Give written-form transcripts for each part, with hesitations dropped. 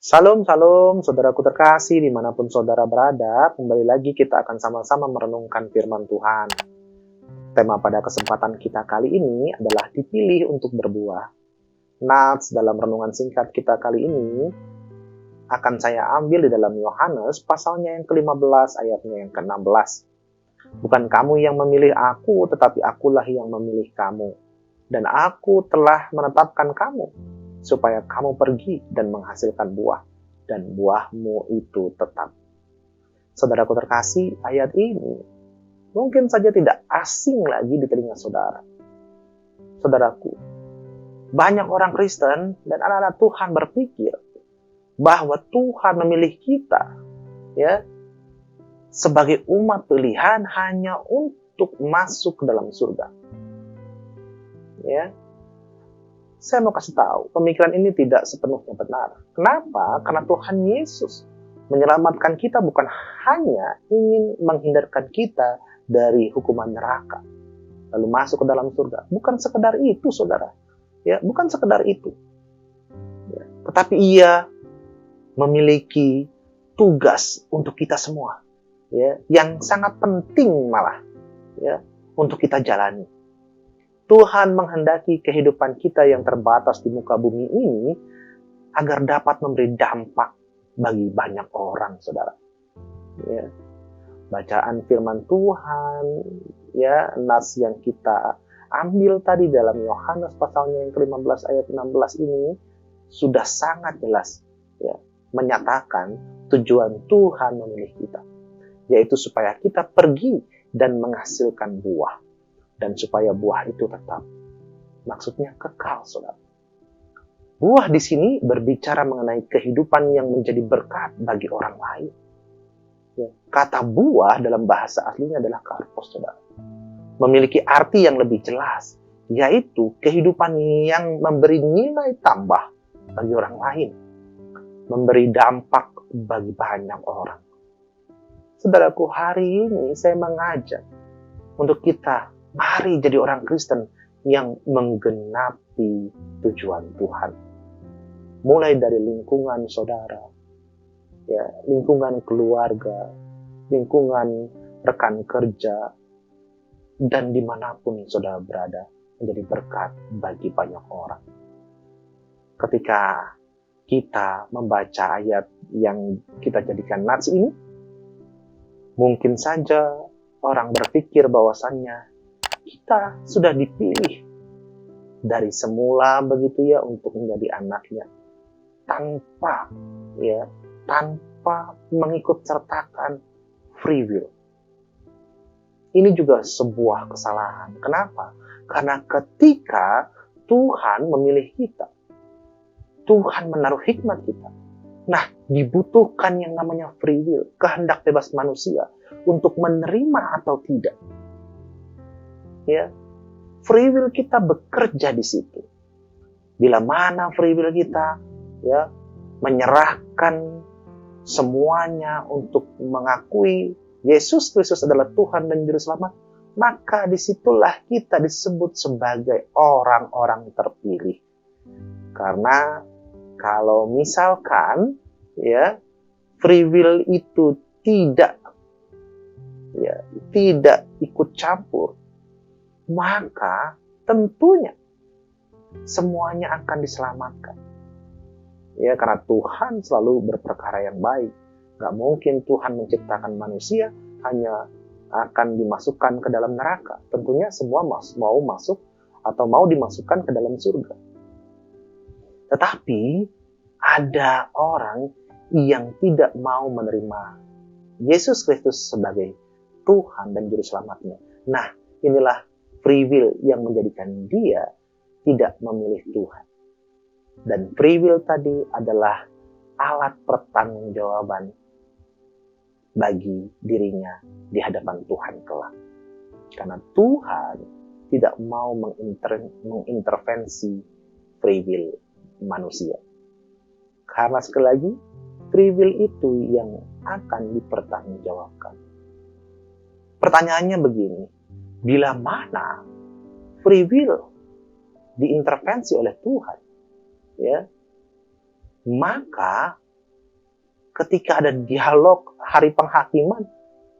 Salam, salam, saudaraku terkasih dimanapun saudara berada. Kembali lagi kita akan sama-sama merenungkan firman Tuhan. Tema pada kesempatan kita kali ini adalah dipilih untuk berbuah. Nats dalam renungan singkat kita kali ini akan saya ambil di dalam Yohanes pasalnya yang ke-15 ayatnya yang ke-16. Bukan kamu yang memilih aku, tetapi akulah yang memilih kamu. Dan aku telah menetapkan kamu supaya kamu pergi dan menghasilkan buah, dan buahmu itu tetap. Saudaraku terkasih, ayat ini mungkin saja tidak asing lagi di telinga saudara. Saudaraku, banyak orang Kristen dan anak-anak Tuhan berpikir bahwa Tuhan memilih kita ya sebagai umat pilihan hanya untuk masuk ke dalam surga. Ya, saya mau kasih tahu, pemikiran ini tidak sepenuhnya benar. Kenapa? Karena Tuhan Yesus menyelamatkan kita bukan hanya ingin menghindarkan kita dari hukuman neraka, lalu masuk ke dalam surga. Bukan sekedar itu, saudara. Ya, bukan sekedar itu. Ya, tetapi Ia memiliki tugas untuk kita semua, ya, yang sangat penting malah, ya, untuk kita jalani. Tuhan menghendaki kehidupan kita yang terbatas di muka bumi ini agar dapat memberi dampak bagi banyak orang, saudara. Ya. Bacaan firman Tuhan, ya, nas yang kita ambil tadi dalam Yohanes pasalnya yang ke-15 ayat 16 ini sudah sangat jelas, ya, menyatakan tujuan Tuhan memilih kita, yaitu supaya kita pergi dan menghasilkan buah. Dan supaya buah itu tetap. Maksudnya kekal, saudara. Buah di sini berbicara mengenai kehidupan yang menjadi berkat bagi orang lain. Ya. Kata buah dalam bahasa aslinya adalah karpos, saudara. Memiliki arti yang lebih jelas, yaitu kehidupan yang memberi nilai tambah bagi orang lain. Memberi dampak bagi banyak orang. Saudaraku, hari ini saya mengajak untuk kita mari jadi orang Kristen yang menggenapi tujuan Tuhan. Mulai dari lingkungan saudara, ya, lingkungan keluarga, lingkungan rekan kerja, dan dimanapun saudara berada, menjadi berkat bagi banyak orang. Ketika kita membaca ayat yang kita jadikan nats ini, mungkin saja orang berpikir bahwasannya kita sudah dipilih dari semula begitu ya untuk menjadi anaknya tanpa mengikut sertakan free will. Ini juga sebuah kesalahan. Kenapa? Karena ketika Tuhan memilih kita, Tuhan menaruh hikmat kita. Nah, dibutuhkan yang namanya free will, kehendak bebas manusia untuk menerima atau tidak. Ya, free will kita bekerja di situ. Bila mana free will kita, ya, menyerahkan semuanya untuk mengakui Yesus Kristus adalah Tuhan dan Juru Selamat, maka disitulah kita disebut sebagai orang-orang terpilih. Karena kalau misalkan, ya, free will itu tidak ikut campur, maka tentunya semuanya akan diselamatkan. Ya, karena Tuhan selalu berperkara yang baik. Gak mungkin Tuhan menciptakan manusia hanya akan dimasukkan ke dalam neraka. Tentunya semua mau masuk atau mau dimasukkan ke dalam surga. Tetapi ada orang yang tidak mau menerima Yesus Kristus sebagai Tuhan dan Juru Selamatnya. Nah, inilah free will yang menjadikan dia tidak memilih Tuhan. Dan free will tadi adalah alat pertanggungjawaban bagi dirinya di hadapan Tuhan kelak. Karena Tuhan tidak mau mengintervensi free will manusia. Karena sekali lagi, free will itu yang akan dipertanggungjawabkan. Pertanyaannya begini, bila mana free will diintervensi oleh Tuhan, ya, maka ketika ada dialog hari penghakiman,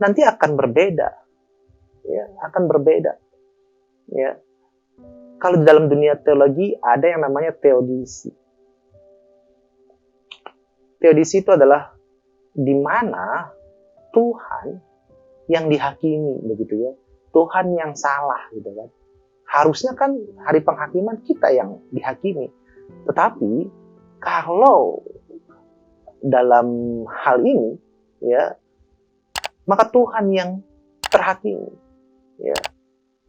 nanti akan berbeda. Ya, akan berbeda. Ya. Kalau di dalam dunia teologi ada yang namanya teodisi. Teodisi itu adalah di mana Tuhan yang dihakimi, begitu ya. Tuhan yang salah, gitu kan. Harusnya kan hari penghakiman kita yang dihakimi. Tetapi kalau dalam hal ini, ya, maka Tuhan yang terhakimi. Ya.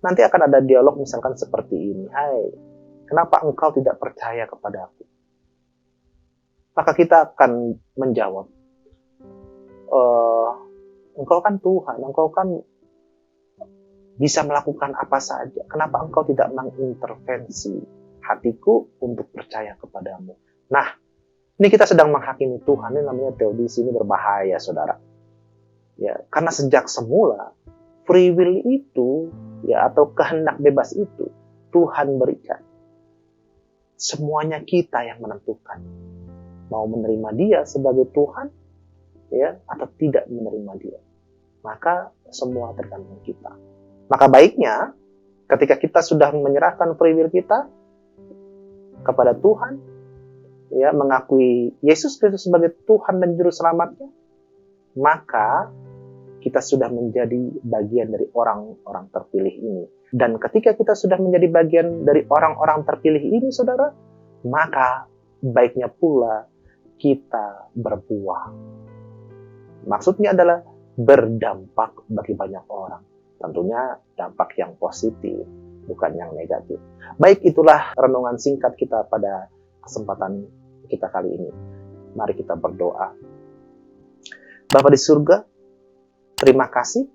Nanti akan ada dialog misalkan seperti ini. Hai, kenapa engkau tidak percaya kepada aku? Maka kita akan menjawab, engkau kan Tuhan, engkau kan bisa melakukan apa saja. Kenapa engkau tidak mengintervensi hatiku untuk percaya kepadamu? Nah, ini kita sedang menghakimi Tuhan. Ini namanya teodisi, ini berbahaya, saudara. Ya, karena sejak semula free will itu, ya, atau kehendak bebas itu Tuhan berikan. Semuanya kita yang menentukan mau menerima Dia sebagai Tuhan, ya, atau tidak menerima Dia. Maka semua tergantung kita. Maka baiknya ketika kita sudah menyerahkan free will kita kepada Tuhan, ya, mengakui Yesus Kristus sebagai Tuhan dan Juru Selamatnya, maka kita sudah menjadi bagian dari orang-orang terpilih ini. Dan ketika kita sudah menjadi bagian dari orang-orang terpilih ini, saudara, maka baiknya pula kita berbuah. Maksudnya adalah berdampak bagi banyak orang. Tentunya dampak yang positif, bukan yang negatif. Baik, itulah renungan singkat kita pada kesempatan kita kali ini. Mari kita berdoa. Bapa di surga, terima kasih.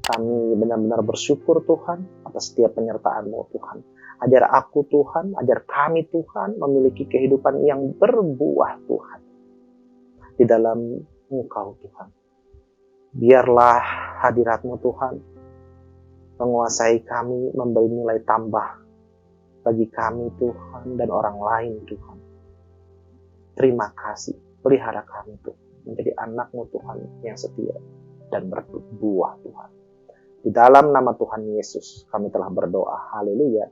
Kami benar-benar bersyukur Tuhan atas setiap penyertaan-Mu Tuhan. Ajar aku Tuhan, ajar kami Tuhan memiliki kehidupan yang berbuah Tuhan di dalam Engkau Tuhan. Biarlah hadirat-Mu Tuhan menguasai kami, memberi nilai tambah bagi kami Tuhan dan orang lain Tuhan. Terima kasih, pelihara kami Tuhan menjadi anak-Mu Tuhan yang setia dan berbuah Tuhan. Di dalam nama Tuhan Yesus kami telah berdoa. Haleluya.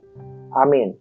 Amin.